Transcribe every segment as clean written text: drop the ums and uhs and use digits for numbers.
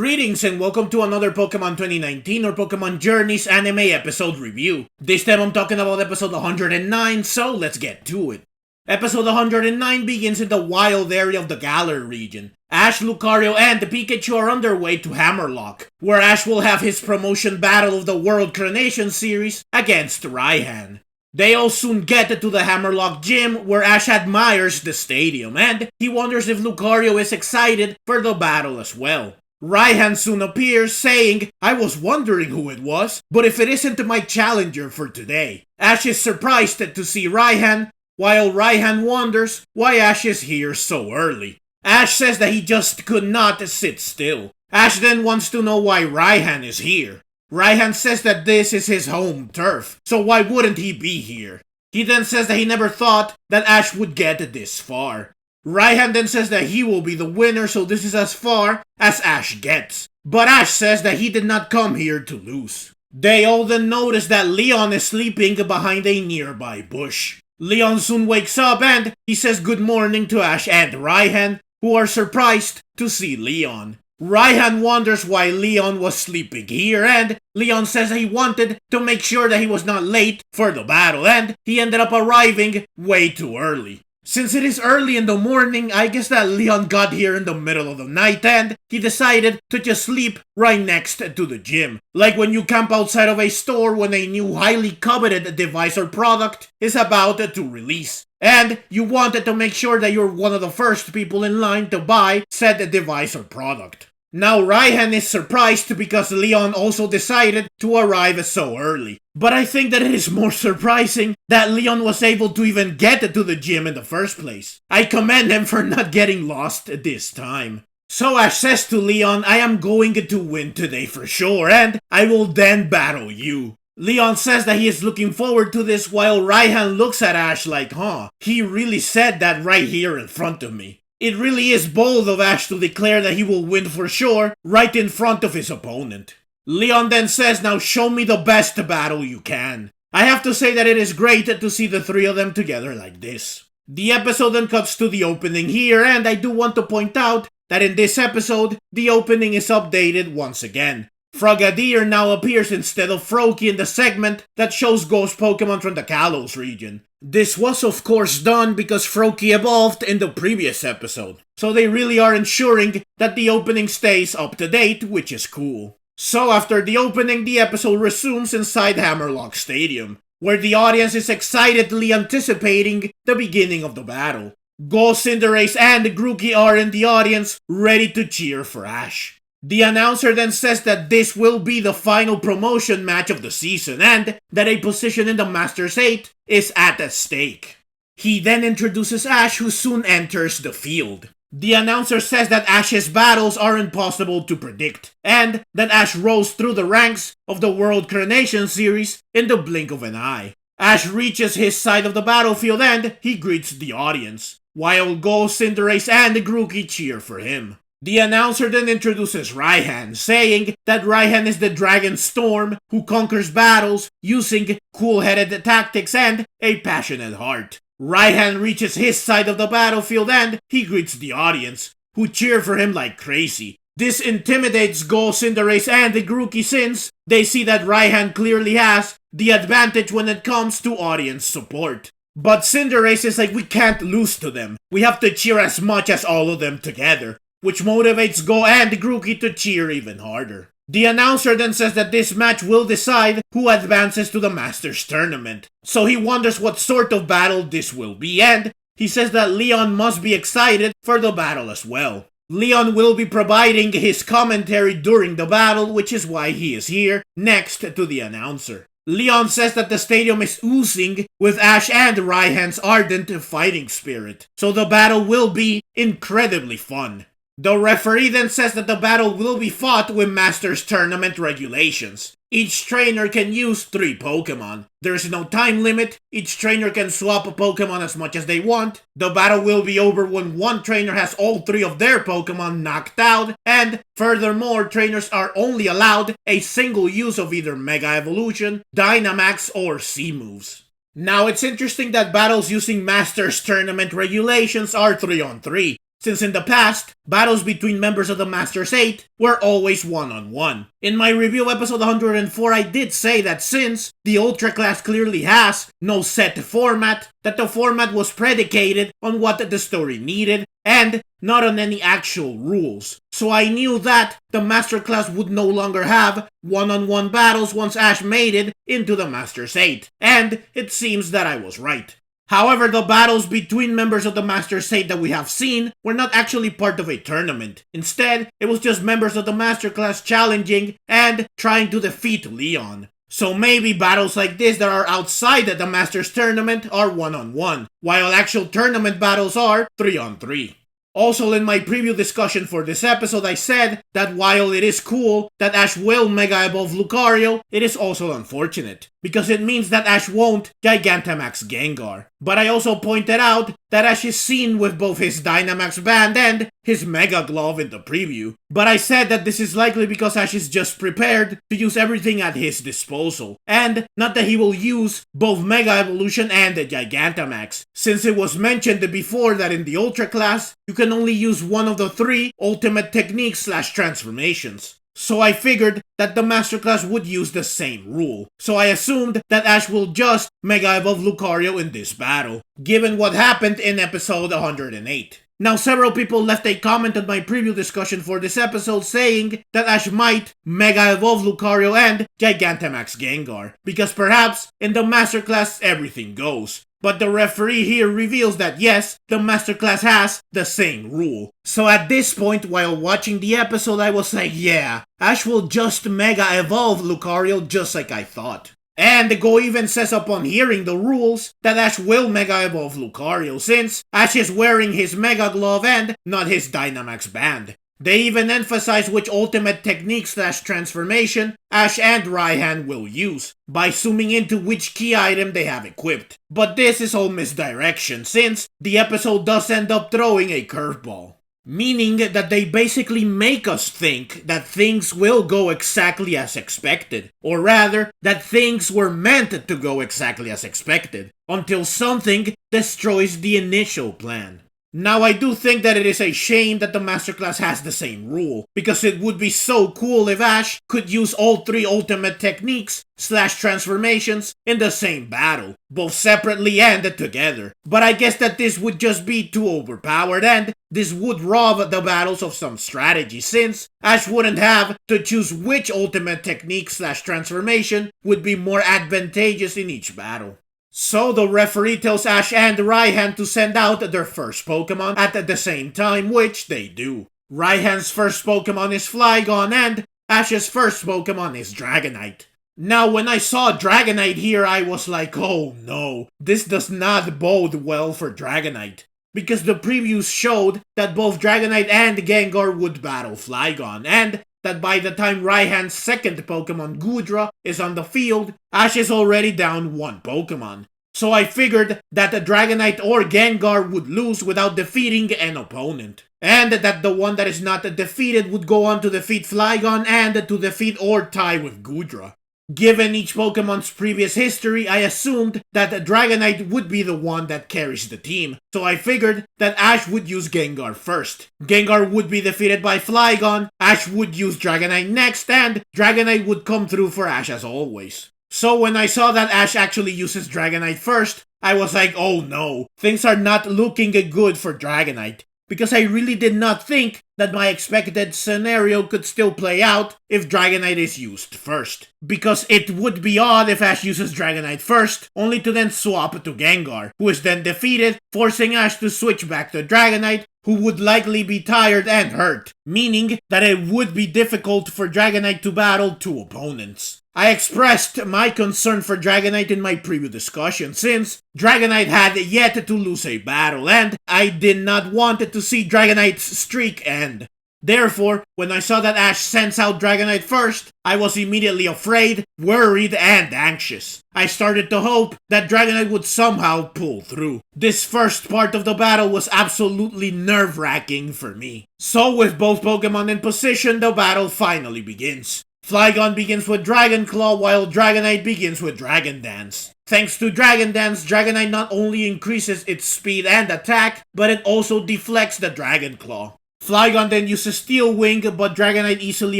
Greetings and welcome to another Pokemon 2019 or Pokemon Journeys anime episode review. This time I'm talking about episode 109, so let's get to it. Episode 109 begins in the wild area of the Galar region. Ash, Lucario, and Pikachu are on their way to Hammerlock, where Ash will have his promotion battle of the World Coronation Series against Raihan. They all soon get to the Hammerlock Gym, where Ash admires the stadium, and he wonders if Lucario is excited for the battle as well. Raihan soon appears, saying, "I was wondering who it was, but if it isn't my challenger for today." Ash is surprised to see Raihan, while Raihan wonders why Ash is here so early. Ash says that he just could not sit still. Ash then wants to know why Raihan is here. Raihan says that this is his home turf, so why wouldn't he be here? He then says that he never thought that Ash would get this far. Raihan then says that he will be the winner, so this is as far as Ash gets. But Ash says that he did not come here to lose. They all then notice that Leon is sleeping behind a nearby bush. Leon soon wakes up and he says good morning to Ash and Raihan, who are surprised to see Leon. Raihan wonders why Leon was sleeping here, and Leon says that he wanted to make sure that he was not late for the battle, and he ended up arriving way too early. Since it is early in the morning, I guess that Leon got here in the middle of the night and he decided to just sleep right next to the gym. Like when you camp outside of a store when a new highly coveted device or product is about to release. And you wanted to make sure that you're one of the first people in line to buy said device or product. Now Raihan is surprised because Leon also decided to arrive so early. But I think that it is more surprising that Leon was able to even get to the gym in the first place. I commend him for not getting lost this time. So Ash says to Leon, "I am going to win today for sure, and I will then battle you." Leon says that he is looking forward to this, while Raihan looks at Ash like, he really said that right here in front of me. It really is bold of Ash to declare that he will win for sure, right in front of his opponent. Leon then says, "Now show me the best battle you can." I have to say that it is great to see the three of them together like this. The episode then cuts to the opening here, and I do want to point out that in this episode, the opening is updated once again. Frogadier now appears instead of Froakie in the segment that shows ghost Pokemon from the Kalos region. This was of course done because Froakie evolved in the previous episode, so they really are ensuring that the opening stays up to date, which is cool. So after the opening, the episode resumes inside Hammerlock Stadium, where the audience is excitedly anticipating the beginning of the battle. Ghost, Cinderace, and Grookey are in the audience, ready to cheer for Ash. The announcer then says that this will be the final promotion match of the season and that a position in the Masters 8 is at stake. He then introduces Ash, who soon enters the field. The announcer says that Ash's battles are impossible to predict and that Ash rose through the ranks of the World Coronation Series in the blink of an eye. Ash reaches his side of the battlefield and he greets the audience, while Ghost, Cinderace, and Grookey cheer for him. The announcer then introduces Raihan, saying that Raihan is the Dragon Storm who conquers battles using cool-headed tactics and a passionate heart. Raihan reaches his side of the battlefield and he greets the audience, who cheer for him like crazy. This intimidates Ghost, Cinderace, and Grookey since they see that Raihan clearly has the advantage when it comes to audience support. But Cinderace is like, we can't lose to them. We have to cheer as much as all of them together, which motivates Go and Grookey to cheer even harder. The announcer then says that this match will decide who advances to the Masters Tournament, so he wonders what sort of battle this will be, and he says that Leon must be excited for the battle as well. Leon will be providing his commentary during the battle, which is why he is here, next to the announcer. Leon says that the stadium is oozing with Ash and Raihan's ardent fighting spirit, so the battle will be incredibly fun. The referee then says that the battle will be fought with Masters Tournament regulations. Each trainer can use 3 Pokemon. There is no time limit, each trainer can swap a Pokemon as much as they want. The battle will be over when one trainer has all 3 of their Pokemon knocked out, and furthermore, trainers are only allowed a single use of either Mega Evolution, Dynamax, or C-moves. Now it's interesting that battles using Masters Tournament regulations are 3-on-3. since in the past, battles between members of the Masters 8 were always one-on-one. In my review episode 104, I did say that since the Ultra class clearly has no set format, that the format was predicated on what the story needed, and not on any actual rules. So I knew that the Master class would no longer have one-on-one battles once Ash made it into the Masters 8, and it seems that I was right. However, the battles between members of the Masters 8 that we have seen were not actually part of a tournament. Instead, it was just members of the Master class challenging and trying to defeat Leon. So maybe battles like this that are outside the Masters tournament are one-on-one, while actual tournament battles are 3-on-3. Also, in my preview discussion for this episode, I said that while it is cool that Ash will Mega Evolve Lucario, it is also unfortunate, because it means that Ash won't Gigantamax Gengar. But I also pointed out that Ash is seen with both his Dynamax Band and his Mega Glove in the preview. But I said that this is likely because Ash is just prepared to use everything at his disposal, and not that he will use both Mega Evolution and the Gigantamax, since it was mentioned before that in the Ultra class, you can only use one of the 3 ultimate techniques / transformations. So I figured that the Master class would use the same rule. So I assumed that Ash will just Mega Evolve Lucario in this battle, given what happened in episode 108. Now, several people left a comment on my preview discussion for this episode saying that Ash might Mega Evolve Lucario and Gigantamax Gengar, because perhaps in the Master class everything goes. But the referee here reveals that yes, the Master class has the same rule. So at this point, while watching the episode, I was like, yeah, Ash will just Mega Evolve Lucario just like I thought. And the Go even says upon hearing the rules that Ash will Mega Evolve Lucario since Ash is wearing his Mega Glove and not his Dynamax Band. They even emphasize which ultimate technique / transformation Ash and Raihan will use, by zooming into which key item they have equipped. But this is all misdirection, since the episode does end up throwing a curveball. Meaning that they basically make us think that things will go exactly as expected, or rather, that things were meant to go exactly as expected, until something destroys the initial plan. Now, I do think that it is a shame that the Master class has the same rule, because it would be so cool if Ash could use all 3 ultimate techniques / transformations in the same battle, both separately and together. But I guess that this would just be too overpowered, and this would rob the battles of some strategy, since Ash wouldn't have to choose which ultimate technique / transformation would be more advantageous in each battle. So the referee tells Ash and Raihan to send out their first Pokemon at the same time, which they do. Raihan's first Pokemon is Flygon, and Ash's first Pokemon is Dragonite. Now, when I saw Dragonite here, I was like, oh no, this does not bode well for Dragonite. Because the previews showed that both Dragonite and Gengar would battle Flygon, and that by the time Raihan's second Pokemon, Goodra, is on the field, Ash is already down 1 Pokemon. So I figured that the Dragonite or Gengar would lose without defeating an opponent. And that the one that is not defeated would go on to defeat Flygon and to defeat or tie with Goodra. Given each Pokemon's previous history, I assumed that Dragonite would be the one that carries the team, so I figured that Ash would use Gengar first. Gengar would be defeated by Flygon, Ash would use Dragonite next, and Dragonite would come through for Ash as always. So when I saw that Ash actually uses Dragonite first, I was like, oh no, things are not looking good for Dragonite. Because I really did not think that my expected scenario could still play out if Dragonite is used first. Because it would be odd if Ash uses Dragonite first, only to then swap to Gengar, who is then defeated, forcing Ash to switch back to Dragonite, who would likely be tired and hurt, meaning that it would be difficult for Dragonite to battle 2 opponents. I expressed my concern for Dragonite in my preview discussion, since Dragonite had yet to lose a battle, and I did not want to see Dragonite's streak end. Therefore, when I saw that Ash sends out Dragonite first, I was immediately afraid, worried, and anxious. I started to hope that Dragonite would somehow pull through. This first part of the battle was absolutely nerve-wracking for me. So with both Pokemon in position, the battle finally begins. Flygon begins with Dragon Claw while Dragonite begins with Dragon Dance. Thanks to Dragon Dance, Dragonite not only increases its speed and attack, but it also deflects the Dragon Claw. Flygon then uses Steel Wing, but Dragonite easily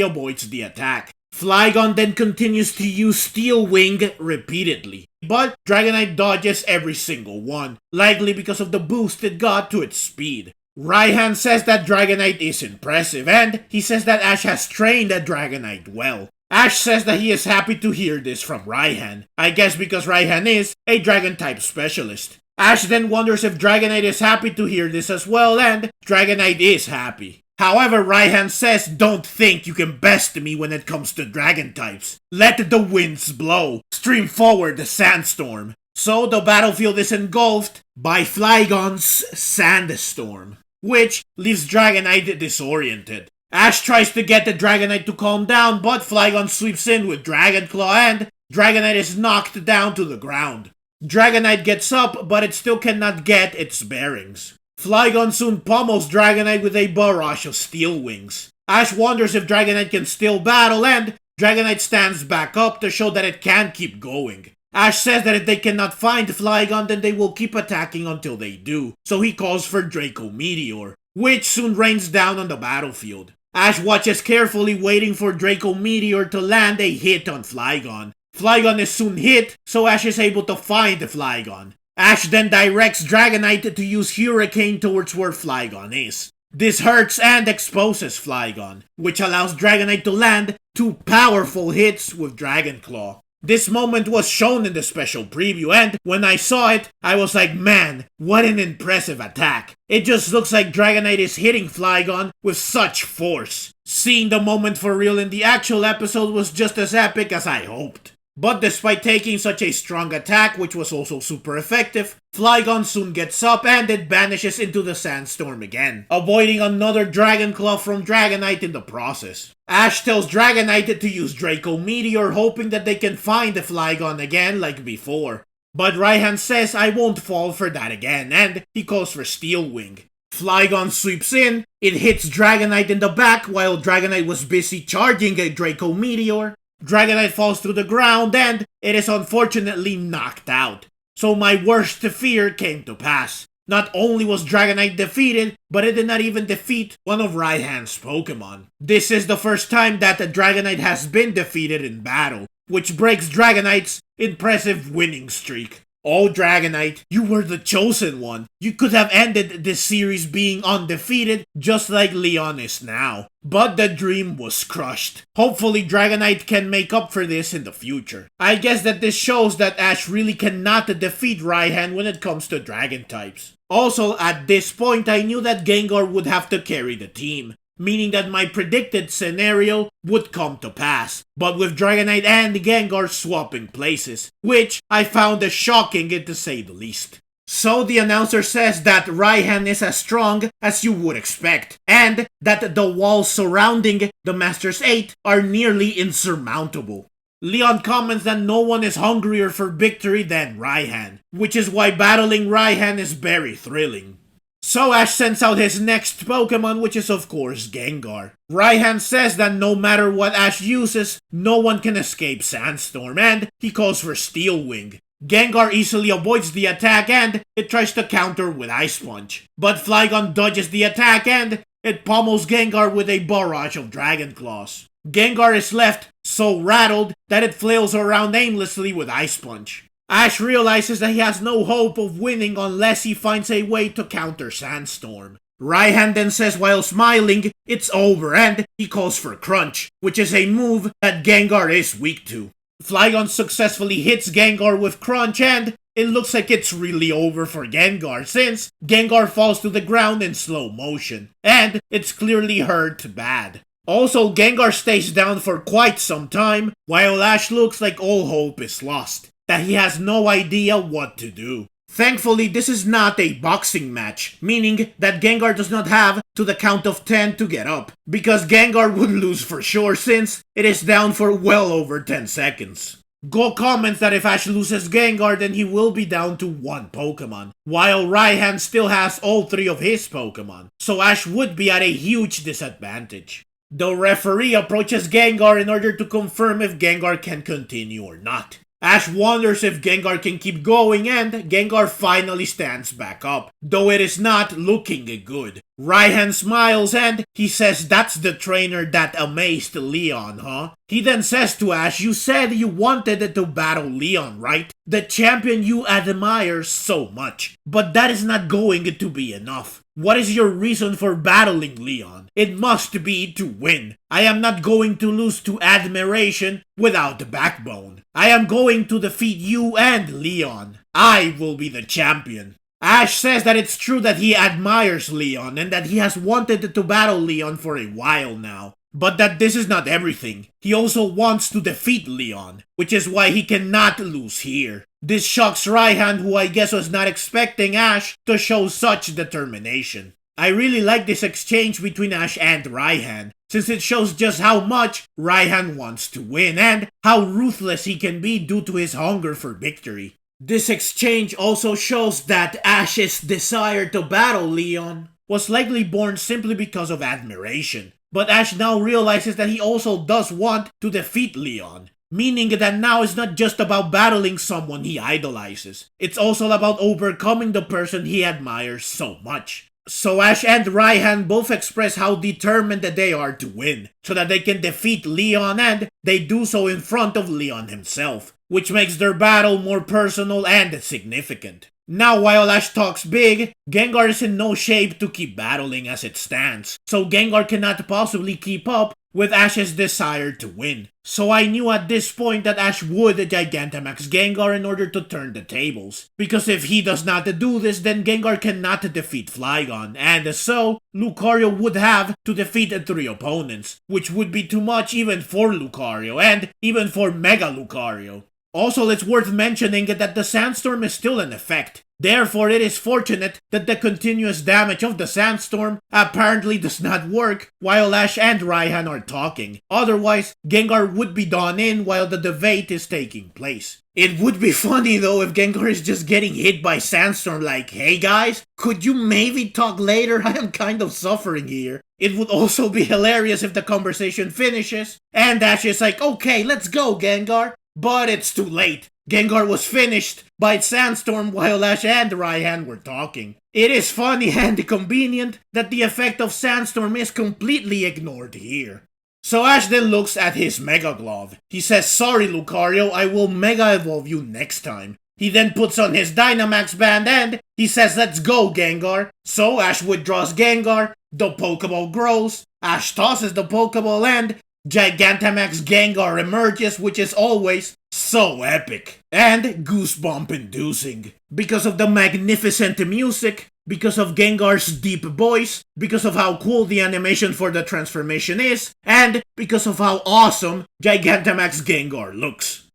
avoids the attack. Flygon then continues to use Steel Wing repeatedly, but Dragonite dodges every single one, likely because of the boost it got to its speed. Raihan says that Dragonite is impressive, and he says that Ash has trained the Dragonite well. Ash says that he is happy to hear this from Raihan, I guess because Raihan is a Dragon-type specialist. Ash then wonders if Dragonite is happy to hear this as well, and Dragonite is happy. However, Raihan says, don't think you can best me when it comes to Dragon types. Let the winds blow. Stream forward the sandstorm. So the battlefield is engulfed by Flygon's sandstorm, which leaves Dragonite disoriented. Ash tries to get the Dragonite to calm down, but Flygon sweeps in with Dragon Claw and Dragonite is knocked down to the ground. Dragonite gets up, but it still cannot get its bearings. Flygon soon pummels Dragonite with a barrage of Steel Wings. Ash wonders if Dragonite can still battle, and Dragonite stands back up to show that it can keep going. Ash says that if they cannot find Flygon, then they will keep attacking until they do, so he calls for Draco Meteor, which soon rains down on the battlefield. Ash watches carefully, waiting for Draco Meteor to land a hit on Flygon. Flygon is soon hit, so Ash is able to find Flygon. Ash then directs Dragonite to use Hurricane towards where Flygon is. This hurts and exposes Flygon, which allows Dragonite to land 2 powerful hits with Dragon Claw. This moment was shown in the special preview, and when I saw it, I was like, man, what an impressive attack. It just looks like Dragonite is hitting Flygon with such force. Seeing the moment for real in the actual episode was just as epic as I hoped. But despite taking such a strong attack, which was also super effective, Flygon soon gets up and it vanishes into the sandstorm again, avoiding another Dragon Claw from Dragonite in the process. Ash tells Dragonite to use Draco Meteor, hoping that they can find the Flygon again like before. But Raihan says I won't fall for that again, and he calls for Steel Wing. Flygon sweeps in, it hits Dragonite in the back while Dragonite was busy charging a Draco Meteor. Dragonite falls to the ground and it is unfortunately knocked out. So my worst fear came to pass. Not only was Dragonite defeated, but it did not even defeat one of Raihan's Pokemon. This is the first time that the Dragonite has been defeated in battle, which breaks Dragonite's impressive winning streak. Oh Dragonite, you were the chosen one. You could have ended this series being undefeated just like Leon is now. But the dream was crushed. Hopefully Dragonite can make up for this in the future. I guess that this shows that Ash really cannot defeat Raihan when it comes to Dragon types. Also, at this point I knew that Gengar would have to carry the team, meaning that my predicted scenario would come to pass, but with Dragonite and Gengar swapping places, which I found shocking to say the least. So the announcer says that Raihan is as strong as you would expect, and that the walls surrounding the Masters 8 are nearly insurmountable. Leon comments that no one is hungrier for victory than Raihan, which is why battling Raihan is very thrilling. So Ash sends out his next Pokemon, which is of course Gengar. Raihan says that no matter what Ash uses, no one can escape Sandstorm, and he calls for Steel Wing. Gengar easily avoids the attack and it tries to counter with Ice Punch. But Flygon dodges the attack and it pummels Gengar with a barrage of Dragon Claws. Gengar is left so rattled that it flails around aimlessly with Ice Punch. Ash realizes that he has no hope of winning unless he finds a way to counter Sandstorm. Raihan then says while smiling, it's over, and he calls for Crunch, which is a move that Gengar is weak to. Flygon successfully hits Gengar with Crunch, and it looks like it's really over for Gengar since Gengar falls to the ground in slow motion, and it's clearly hurt bad. Also, Gengar stays down for quite some time, while Ash looks like all hope is lost, that he has no idea what to do. Thankfully, this is not a boxing match, meaning that Gengar does not have to the count of 10 to get up, because Gengar would lose for sure since it is down for well over 10 seconds. Go comments that if Ash loses Gengar, then he will be down to 1 Pokemon, while Raihan still has all 3 of his Pokemon, so Ash would be at a huge disadvantage. The referee approaches Gengar in order to confirm if Gengar can continue or not. Ash wonders if Gengar can keep going and Gengar finally stands back up, though it is not looking good. Raihan smiles and he says that's the trainer that amazed Leon, huh? He then says to Ash, you said you wanted to battle Leon, right? The champion you admire so much. But that is not going to be enough. What is your reason for battling Leon? It must be to win. I am not going to lose to admiration without backbone. I am going to defeat you and Leon. I will be the champion. Ash says that it's true that he admires Leon and that he has wanted to battle Leon for a while now. But that this is not everything. He also wants to defeat Leon, which is why he cannot lose here. This shocks Raihan, who I guess was not expecting Ash to show such determination. I really like this exchange between Ash and Raihan, since it shows just how much Raihan wants to win and how ruthless he can be due to his hunger for victory. This exchange also shows that Ash's desire to battle Leon was likely born simply because of admiration. But Ash now realizes that he also does want to defeat Leon, meaning that now it's not just about battling someone he idolizes. It's also about overcoming the person he admires so much. So Ash and Raihan both express how determined that they are to win, so that they can defeat Leon, and they do so in front of Leon himself, which makes their battle more personal and significant. Now, while Ash talks big, Gengar is in no shape to keep battling as it stands, so Gengar cannot possibly keep up with Ash's desire to win. So I knew at this point that Ash would Gigantamax Gengar in order to turn the tables, because if he does not do this, then Gengar cannot defeat Flygon, and so Lucario would have to defeat 3 opponents, which would be too much even for Lucario, and even for Mega Lucario. Also, it's worth mentioning that the Sandstorm is still in effect. Therefore, it is fortunate that the continuous damage of the Sandstorm apparently does not work while Ash and Raihan are talking. Otherwise, Gengar would be done in while the debate is taking place. It would be funny though if Gengar is just getting hit by Sandstorm like, hey guys, could you maybe talk later? I am kind of suffering here. It would also be hilarious if the conversation finishes and Ash is like, okay, let's go Gengar. But it's too late. Gengar was finished by Sandstorm while Ash and Raihan were talking. It is funny and convenient that the effect of Sandstorm is completely ignored here. So Ash then looks at his Mega Glove. He says, sorry Lucario, I will Mega Evolve you next time. He then puts on his Dynamax band and he says, let's go Gengar. So Ash withdraws Gengar, the Pokeball grows, Ash tosses the Pokeball and Gigantamax Gengar emerges, which is always so epic and goosebump inducing because of the magnificent music, because of Gengar's deep voice, because of how cool the animation for the transformation is, and because of how awesome Gigantamax Gengar looks.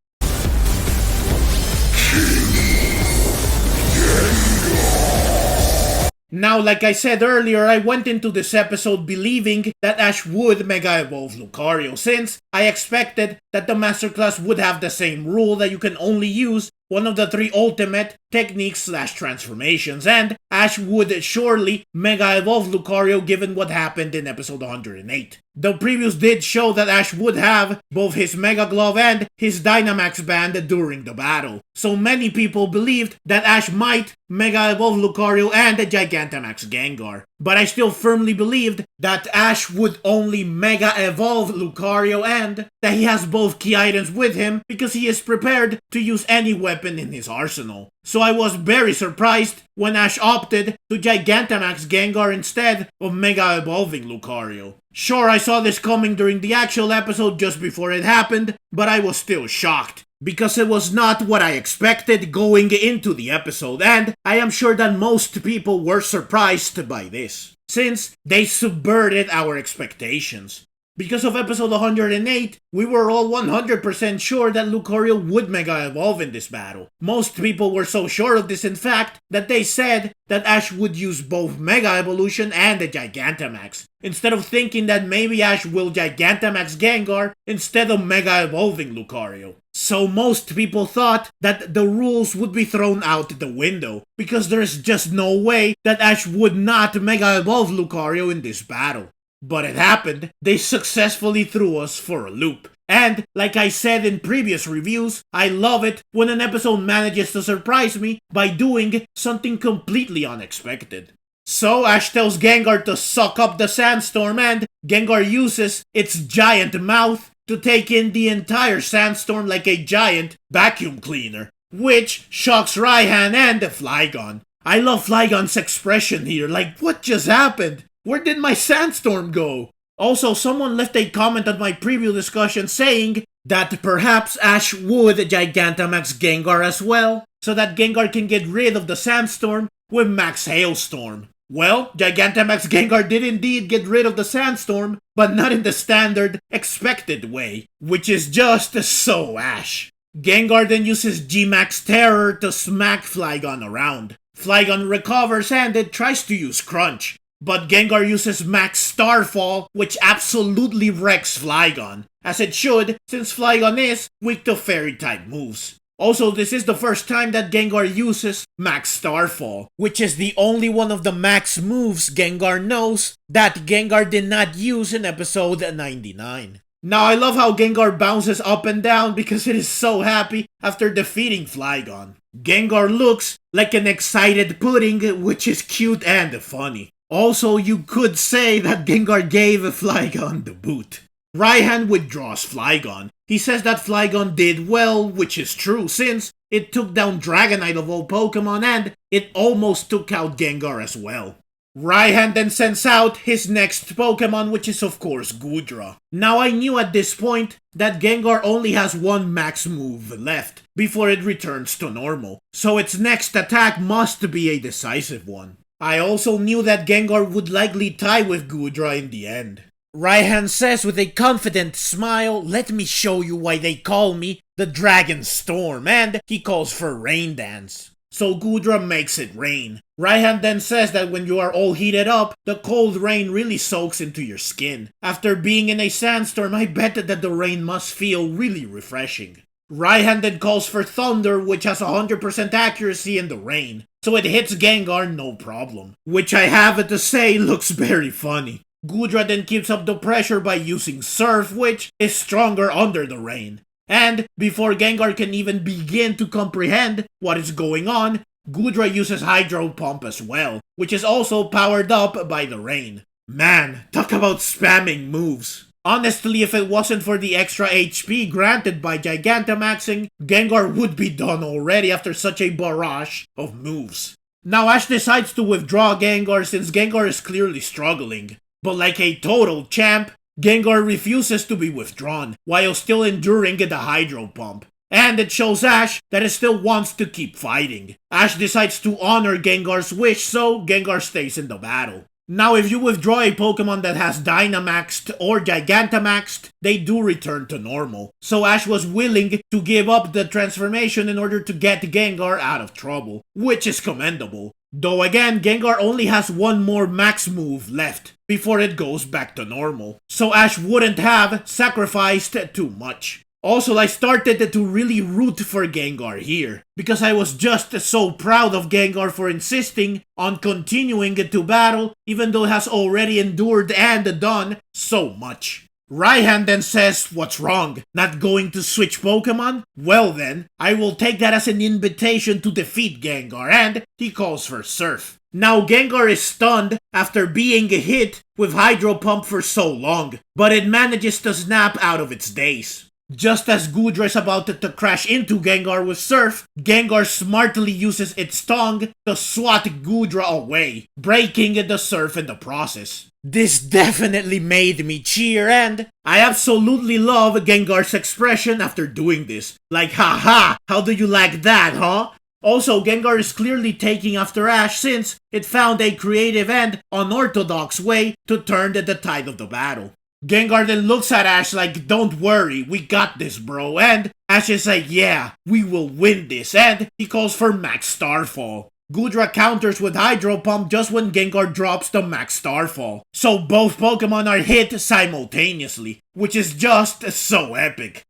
Now, like I said earlier, I went into this episode believing that Ash would Mega Evolve Lucario, since I expected that the Masterclass would have the same rule that you can only use one of the 3 ultimate techniques/transformations, and Ash would surely Mega Evolve Lucario given what happened in episode 108. The previews did show that Ash would have both his Mega Glove and his Dynamax Band during the battle, so many people believed that Ash might Mega Evolve Lucario and Gigantamax Gengar. But I still firmly believed that Ash would only Mega Evolve Lucario and that he has both key items with him because he is prepared to use any weapon in his arsenal. So I was very surprised when Ash opted to Gigantamax Gengar instead of Mega Evolving Lucario. Sure, I saw this coming during the actual episode just before it happened, but I was still shocked, because it was not what I expected going into the episode, and I am sure that most people were surprised by this, since they subverted our expectations. Because of episode 108, we were all 100% sure that Lucario would Mega Evolve in this battle. Most people were so sure of this in fact, that they said that Ash would use both Mega Evolution and the Gigantamax, instead of thinking that maybe Ash will Gigantamax Gengar instead of Mega Evolving Lucario. So most people thought that the rules would be thrown out the window, because there is just no way that Ash would not Mega Evolve Lucario in this battle. But it happened. They successfully threw us for a loop. And, like I said in previous reviews, I love it when an episode manages to surprise me by doing something completely unexpected. So Ash tells Gengar to suck up the sandstorm, and Gengar uses its giant mouth to take in the entire sandstorm like a giant vacuum cleaner, which shocks Raihan and Flygon. I love Flygon's expression here, like, what just happened? Where did my sandstorm go? Also, someone left a comment on my preview discussion saying that perhaps Ash would Gigantamax Gengar as well, so that Gengar can get rid of the sandstorm with Max Hailstorm. Well, Gigantamax Gengar did indeed get rid of the sandstorm, but not in the standard, expected way, which is just so Ash. Gengar then uses GMAX Terror to smack Flygon around. Flygon recovers and it tries to use Crunch, but Gengar uses Max Starfall, which absolutely wrecks Flygon, as it should, since Flygon is weak to Fairy-type moves. Also, this is the first time that Gengar uses Max Starfall, which is the only one of the max moves Gengar knows that Gengar did not use in episode 99. Now, I love how Gengar bounces up and down because it is so happy after defeating Flygon. Gengar looks like an excited pudding, which is cute and funny. Also, you could say that Gengar gave Flygon the boot. Raihan withdraws Flygon. He says that Flygon did well, which is true since it took down Dragonite of all Pokemon and it almost took out Gengar as well. Raihan then sends out his next Pokemon, which is of course Goodra. Now I knew at this point that Gengar only has one max move left before it returns to normal, so its next attack must be a decisive one. I also knew that Gengar would likely tie with Goodra in the end. Raihan says with a confident smile, "Let me show you why they call me the Dragon Storm," and he calls for Rain Dance. So Goodra makes it rain. Raihan then says that when you are all heated up, the cold rain really soaks into your skin. After being in a sandstorm, I bet that the rain must feel really refreshing. Raihan then calls for Thunder, which has 100% accuracy in the rain, so it hits Gengar no problem. Which I have to say looks very funny. Goodra then keeps up the pressure by using Surf, which is stronger under the rain. And before Gengar can even begin to comprehend what is going on, Goodra uses Hydro Pump as well, which is also powered up by the rain. Man, talk about spamming moves. Honestly, if it wasn't for the extra HP granted by Gigantamaxing, Gengar would be done already after such a barrage of moves. Now Ash decides to withdraw Gengar since Gengar is clearly struggling. But like a total champ, Gengar refuses to be withdrawn, while still enduring the Hydro Pump. And it shows Ash that it still wants to keep fighting. Ash decides to honor Gengar's wish, so Gengar stays in the battle. Now if you withdraw a Pokemon that has Dynamaxed or Gigantamaxed, they do return to normal. So Ash was willing to give up the transformation in order to get Gengar out of trouble, which is commendable. Though again, Gengar only has one more max move left before it goes back to normal, so Ash wouldn't have sacrificed too much. Also, I started to really root for Gengar here, because I was just so proud of Gengar for insisting on continuing to battle, even though it has already endured and done so much. Raihan then says, "What's wrong? Not going to switch Pokemon? Well then, I will take that as an invitation to defeat Gengar," and he calls for Surf. Now Gengar is stunned after being hit with Hydro Pump for so long, but it manages to snap out of its daze. Just as Goodra is about to crash into Gengar with Surf, Gengar smartly uses its tongue to swat Goodra away, breaking the Surf in the process. This definitely made me cheer, and I absolutely love Gengar's expression after doing this. Like, haha, how do you like that, huh? Also, Gengar is clearly taking after Ash since it found a creative and unorthodox way to turn the tide of the battle. Gengar then looks at Ash like, "Don't worry, we got this, bro," and Ash is like, "Yeah, we will win this," and he calls for Max Starfall. Goodra counters with Hydro Pump just when Gengar drops the Max Starfall, so both Pokemon are hit simultaneously, which is just so epic.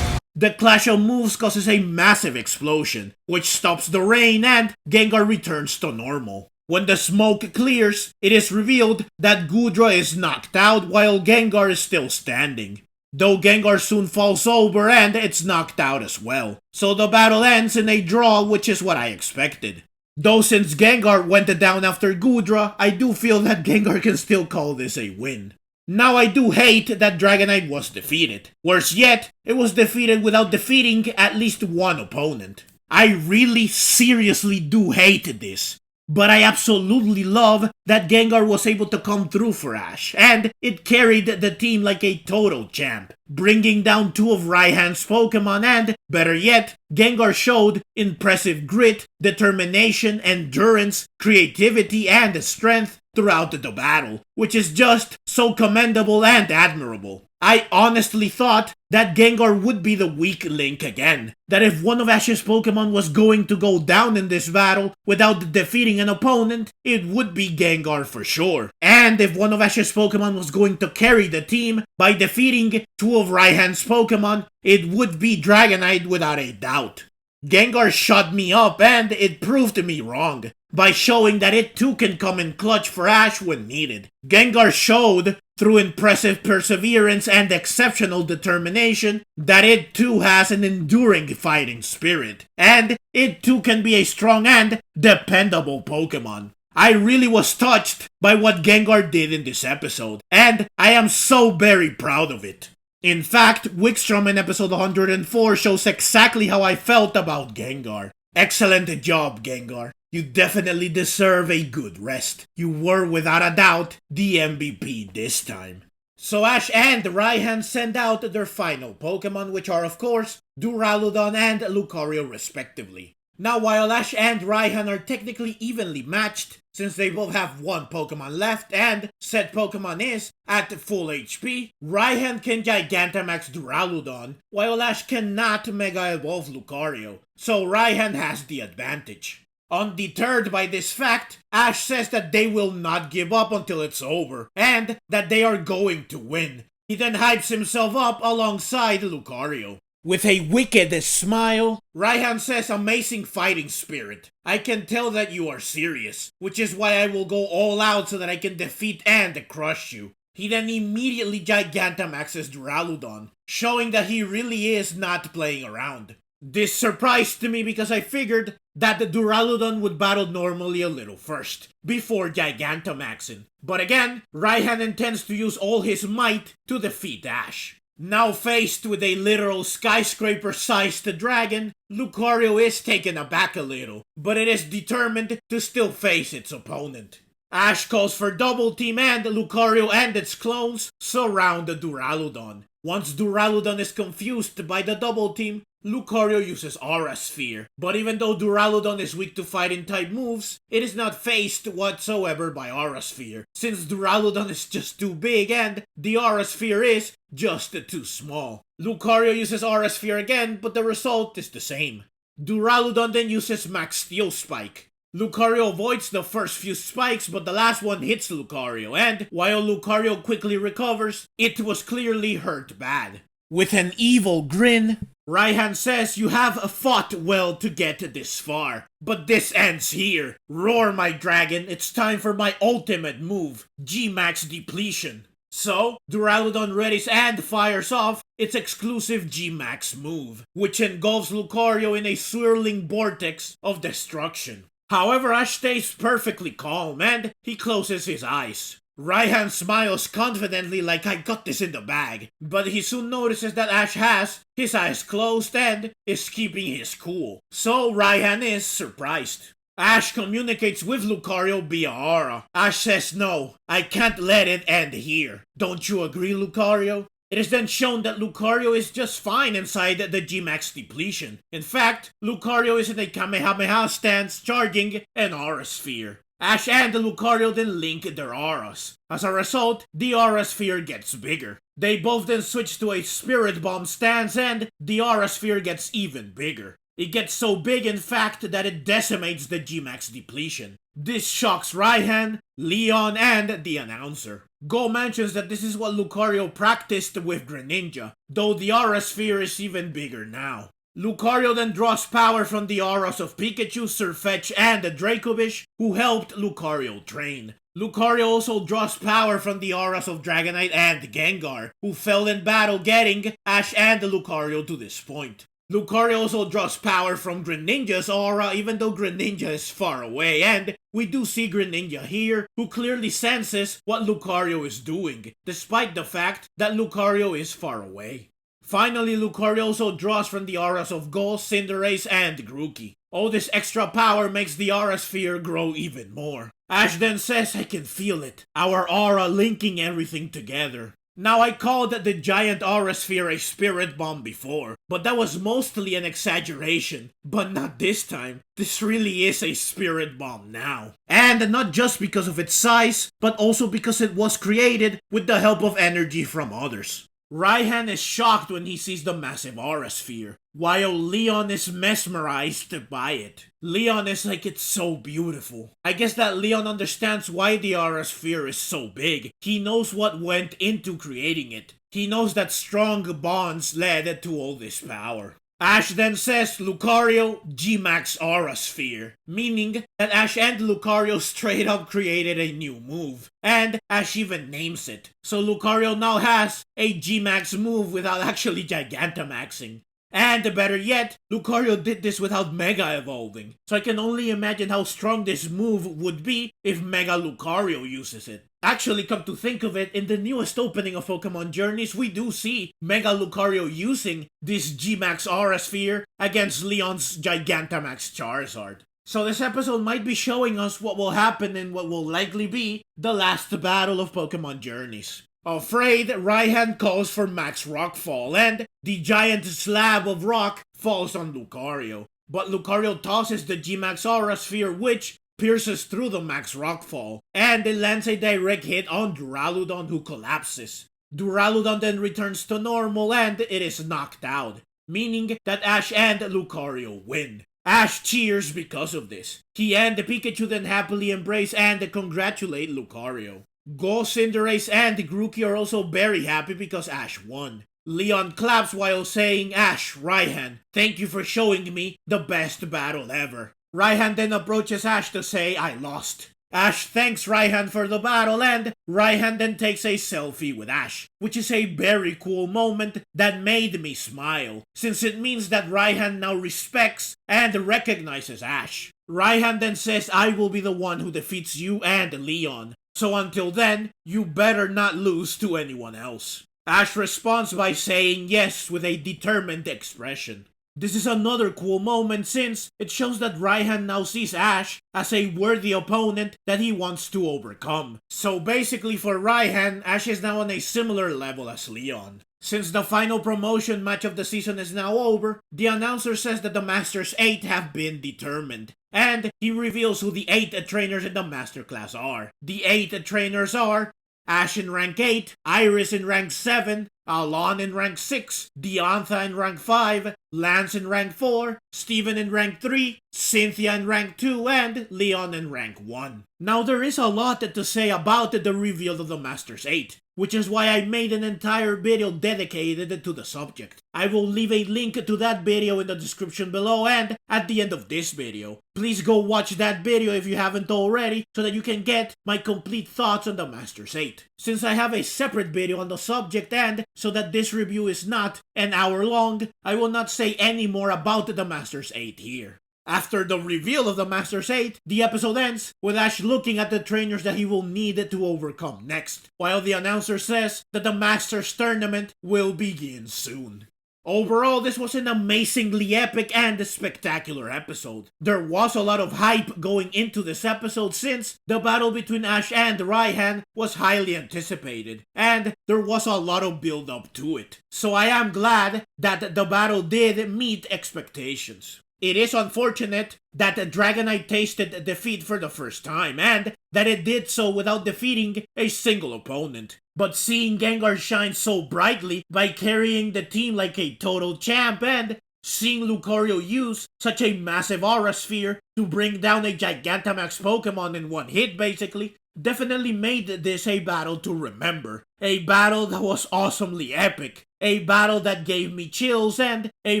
The clash of moves causes a massive explosion, which stops the rain and Gengar returns to normal. When the smoke clears, it is revealed that Goodra is knocked out while Gengar is still standing. Though Gengar soon falls over and it's knocked out as well. So the battle ends in a draw, which is what I expected. Though since Gengar went down after Goodra, I do feel that Gengar can still call this a win. Now I do hate that Dragonite was defeated. Worse yet, it was defeated without defeating at least one opponent. I really seriously do hate this. But I absolutely love that Gengar was able to come through for Ash, and it carried the team like a total champ, bringing down two of Raihan's Pokemon and, better yet, Gengar showed impressive grit, determination, endurance, creativity, and strength throughout the battle, which is just so commendable and admirable. I honestly thought that Gengar would be the weak link again. That if one of Ash's Pokemon was going to go down in this battle without defeating an opponent, it would be Gengar for sure. And if one of Ash's Pokemon was going to carry the team by defeating two of Raihan's Pokemon, it would be Dragonite without a doubt. Gengar shut me up and it proved me wrong by showing that it too can come in clutch for Ash when needed. Gengar showed, through impressive perseverance and exceptional determination, that it too has an enduring fighting spirit, and it too can be a strong and dependable Pokemon. I really was touched by what Gengar did in this episode, and I am so very proud of it. In fact, Wickstrom in episode 104 shows exactly how I felt about Gengar. Excellent job, Gengar. You definitely deserve a good rest. You were without a doubt the MVP this time. So Ash and Raihan send out their final Pokemon, which are of course Duraludon and Lucario respectively. Now while Ash and Raihan are technically evenly matched, since they both have one Pokemon left and said Pokemon is at full HP, Raihan can Gigantamax Duraludon, while Ash cannot Mega Evolve Lucario, so Raihan has the advantage. Undeterred by this fact, Ash says that they will not give up until it's over, and that they are going to win. He then hypes himself up alongside Lucario. With a wicked smile, Raihan says, "Amazing fighting spirit. I can tell that you are serious, which is why I will go all out so that I can defeat and crush you." He then immediately Gigantamaxes Duraludon, showing that he really is not playing around. This surprised me because I figured that the Duraludon would battle normally a little first, before Gigantamaxing. But again, Raihan intends to use all his might to defeat Ash. Now faced with a literal skyscraper-sized dragon, Lucario is taken aback a little, but it is determined to still face its opponent. Ash calls for double team and Lucario and its clones surround the Duraludon. Once Duraludon is confused by the double team, Lucario uses Aura Sphere, but even though Duraludon is weak to fighting type moves, it is not faced whatsoever by Aura Sphere, since Duraludon is just too big and the Aura Sphere is just too small. Lucario uses Aura Sphere again, but the result is the same. Duraludon then uses Max Steel Spike. Lucario avoids the first few spikes, but the last one hits Lucario, and while Lucario quickly recovers, it was clearly hurt bad. With an evil grin, Raihan says, "You have fought well to get this far, but this ends here. Roar, my dragon, it's time for my ultimate move, GMAX Depletion." So, Duraludon readies and fires off its exclusive GMAX move, which engulfs Lucario in a swirling vortex of destruction. However, Ash stays perfectly calm and he closes his eyes. Raihan smiles confidently like I got this in the bag, but he soon notices that Ash has his eyes closed and is keeping his cool. So Raihan is surprised. Ash communicates with Lucario via Aura. Ash says, "No, I can't let it end here. Don't you agree, Lucario?" It is then shown that Lucario is just fine inside the GMAX Depletion. In fact, Lucario is in a Kamehameha stance charging an Aura Sphere. Ash and Lucario then link their auras. As a result, the Aura Sphere gets bigger. They both then switch to a Spirit Bomb stance and the Aura Sphere gets even bigger. It gets so big, in fact, that it decimates the GMAX depletion. This shocks Raihan, Leon, and the announcer. Go mentions that this is what Lucario practiced with Greninja, though the Aura Sphere is even bigger now. Lucario then draws power from the auras of Pikachu, Sirfetch'd, and Dracovish, who helped Lucario train. Lucario also draws power from the auras of Dragonite and Gengar, who fell in battle, getting Ash and Lucario to this point. Lucario also draws power from Greninja's aura, even though Greninja is far away, and we do see Greninja here, who clearly senses what Lucario is doing, despite the fact that Lucario is far away. Finally, Lucario also draws from the auras of Go, Cinderace, and Grookey. All this extra power makes the Aura Sphere grow even more. Ash then says, "I can feel it, our aura linking everything together." Now, I called the giant Aura Sphere a Spirit Bomb before, but that was mostly an exaggeration. But not this time. This really is a Spirit Bomb now. And not just because of its size, but also because it was created with the help of energy from others. Raihan is shocked when he sees the massive Aura Sphere, while Leon is mesmerized by it. Leon is like, "It's so beautiful." I guess that Leon understands why the Aura Sphere is so big. He knows what went into creating it. He knows that strong bonds led to all this power. Ash then says, "Lucario, GMAX Aura Sphere," meaning that Ash and Lucario straight up created a new move, and Ash even names it. So Lucario now has a GMAX move without actually Gigantamaxing. And better yet, Lucario did this without Mega Evolving. So I can only imagine how strong this move would be if Mega Lucario uses it. Actually, come to think of it, in the newest opening of Pokemon Journeys, we do see Mega Lucario using this GMAX Aura Sphere against Leon's Gigantamax Charizard. So this episode might be showing us what will happen in what will likely be the last battle of Pokemon Journeys. Afraid, Raihan calls for Max Rockfall, and the giant slab of rock falls on Lucario. But Lucario tosses the GMAX Aura Sphere, which pierces through the Max Rockfall, and it lands a direct hit on Duraludon, who collapses. Duraludon then returns to normal, and it is knocked out, meaning that Ash and Lucario win. Ash cheers because of this. He and Pikachu then happily embrace and congratulate Lucario. Go, Cinderace, and Grookey are also very happy because Ash won. Leon claps while saying, "Ash, Raihan, thank you for showing me the best battle ever." Raihan then approaches Ash to say, "I lost." Ash thanks Raihan for the battle, and Raihan then takes a selfie with Ash, which is a very cool moment that made me smile, since it means that Raihan now respects and recognizes Ash. Raihan then says, "I will be the one who defeats you and Leon. So until then, you better not lose to anyone else." Ash responds by saying yes with a determined expression. This is another cool moment since it shows that Raihan now sees Ash as a worthy opponent that he wants to overcome. So basically for Raihan, Ash is now on a similar level as Leon. Since the final promotion match of the season is now over, the announcer says that the Masters 8 have been determined. And he reveals who the 8 trainers in the Masterclass are. The 8 trainers are Ash in rank 8, Iris in rank 7, Alon in rank 6, Diantha in rank 5, Lance in rank 4, Steven in rank 3, Cynthia in rank 2, and Leon in rank 1. Now there is a lot to say about the reveal of the Masters 8, which is why I made an entire video dedicated to the subject. I will leave a link to that video in the description below and at the end of this video. Please go watch that video if you haven't already so that you can get my complete thoughts on the Masters 8. Since I have a separate video on the subject and so that this review is not an hour long, I will not say any more about the Masters 8 here. After the reveal of the Masters 8, the episode ends with Ash looking at the trainers that he will need to overcome next, while the announcer says that the Masters tournament will begin soon. Overall, this was an amazingly epic and spectacular episode. There was a lot of hype going into this episode since the battle between Ash and Raihan was highly anticipated, and there was a lot of build up to it. So I am glad that the battle did meet expectations. It is unfortunate that Dragonite tasted defeat for the first time, and that it did so without defeating a single opponent. But seeing Gengar shine so brightly by carrying the team like a total champ and Seeing Lucario use such a massive aura sphere to bring down a Gigantamax Pokemon in one hit basically, definitely made this a battle to remember. A battle that was awesomely epic. A battle that gave me chills, and a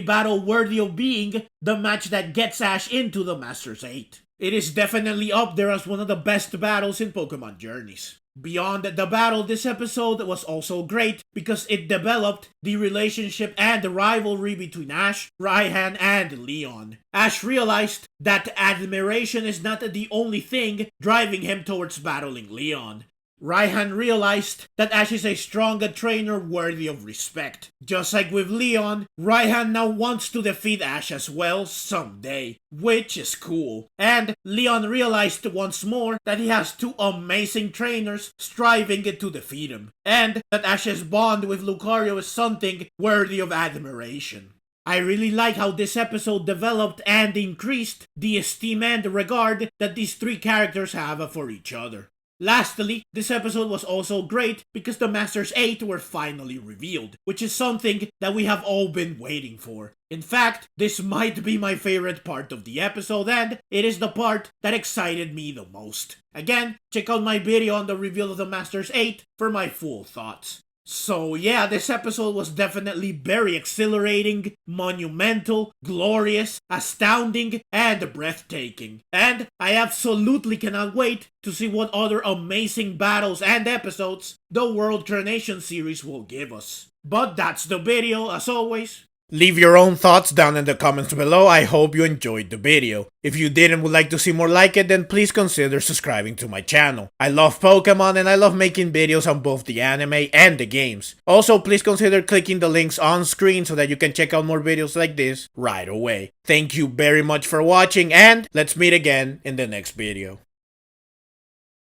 battle worthy of being the match that gets Ash into the Masters 8. It is definitely up there as one of the best battles in Pokemon Journeys. Beyond the battle, this episode was also great because it developed the relationship and the rivalry between Ash, Raihan, and Leon. Ash realized that admiration is not the only thing driving him towards battling Leon. Raihan realized that Ash is a strong trainer worthy of respect. Just like with Leon, Raihan now wants to defeat Ash as well someday, which is cool. And Leon realized once more that he has two amazing trainers striving to defeat him, and that Ash's bond with Lucario is something worthy of admiration. I really like how this episode developed and increased the esteem and regard that these three characters have for each other. Lastly, this episode was also great because the Masters 8 were finally revealed, which is something that we have all been waiting for. In fact, this might be my favorite part of the episode, and it is the part that excited me the most. Again, check out my video on the reveal of the Masters 8 for my full thoughts. So yeah, this episode was definitely very exhilarating, monumental, glorious, astounding, and breathtaking. And I absolutely cannot wait to see what other amazing battles and episodes the World Coronation Series will give us. But that's the video, as always. Leave your own thoughts down in the comments below. I hope you enjoyed the video. If you did and would like to see more like it, then please consider subscribing to my channel. I love Pokemon and I love making videos on both the anime and the games. Also, please consider clicking the links on screen so that you can check out more videos like this right away. Thank you very much for watching, and let's meet again in the next video.